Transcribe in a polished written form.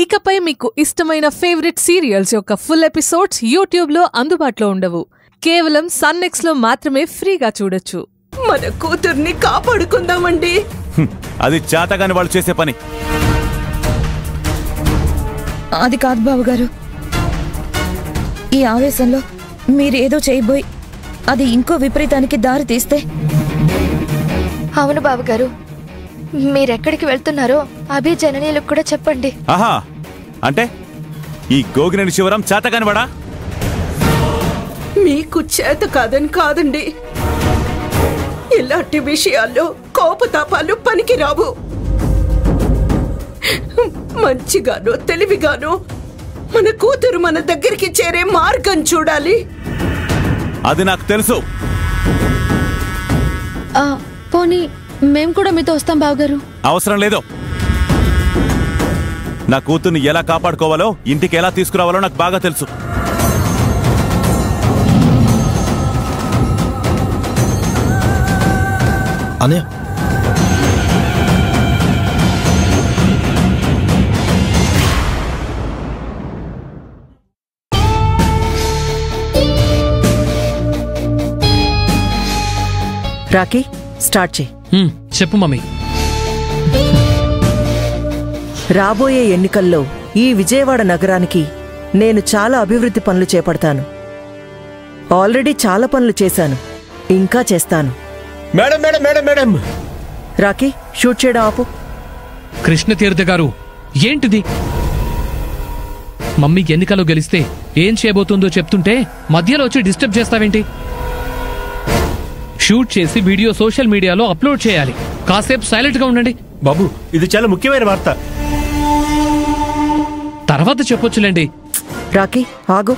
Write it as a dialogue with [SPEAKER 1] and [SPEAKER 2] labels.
[SPEAKER 1] ఇకపై మీకు ఇష్టమైన ఫేవరెట్ సీరియల్స్ యొక్క ఫుల్ ఎపిసోడ్స్ యూట్యూబ్లో అందుబాటులో ఉండవు. కేవలం సన్నెక్స్లో మాత్రమే ఫ్రీగా చూడొచ్చు.
[SPEAKER 2] మన కూతుర్ని కాపాడుకుందామండి.
[SPEAKER 3] అది చేతగాని వాళ్ళు చేసే పని.
[SPEAKER 4] అది కాదు బావగారు, ఈ ఆవేశంలో మీరేదో చేయబోయి అది ఇంకో విపరీతానికి దారి తీస్తే.
[SPEAKER 5] అవును బావగారు, మీరెక్కడికి వెళ్తున్నారో అభి జననీయులకు కూడా చెప్పండి.
[SPEAKER 3] ఆహా, అంటే ఈ గోగినేని శివరాం చేతగాని వాడా?
[SPEAKER 2] మీకు చేత కాదని కాదండి, ఇలాంటి విషయాల్లో కోపతాపాలు పనికిరావు. మంచిగానో తెలివిగానో మన కూతురు మన దగ్గరికి చేరే మార్గం చూడాలి.
[SPEAKER 3] అది నాకు తెలుసు.
[SPEAKER 5] పోనీ మేము కూడా మీతో వస్తాం బావగారు.
[SPEAKER 3] అవసరం లేదు. నా కూతుర్ని ఎలా కాపాడుకోవాలో, ఇంటికి ఎలా తీసుకురావాలో నాకు బాగా తెలుసు.
[SPEAKER 6] అన్నయ్య,
[SPEAKER 7] రాకీ, స్టార్ట్ చేయి.
[SPEAKER 8] చెప్పు మమ్మీ.
[SPEAKER 7] రాబోయే ఎన్నికల్లో ఈ విజయవాడ నగరానికి నేను చాలా అభివృద్ధి పనులు చేపడతాను. ఆల్రెడీ చాలా పనులు చేశాను, ఇంకా చేస్తాను.
[SPEAKER 6] Madam madam madam madam
[SPEAKER 7] Rocky, shoot చేయడం ఆపు.
[SPEAKER 8] కృష్ణతీర్థ గారు, ఏంటిది? మమ్మీ ఎన్నికలో గెలిస్తే ఏం చేయబోతుందో చెప్తుంటే మధ్యలో వచ్చి డిస్టర్బ్ చేస్తావేంటి? షూట్ చేసి వీడియో సోషల్ మీడియాలో అప్లోడ్ చేయాలి. కాసేపు సైలెంట్ గా ఉండండి.
[SPEAKER 6] బాబు, ఇది చాలా ముఖ్యమైన వార్త.
[SPEAKER 8] తర్వాత చెప్పొచ్చులేండి.
[SPEAKER 7] రాకీ, ఆగు.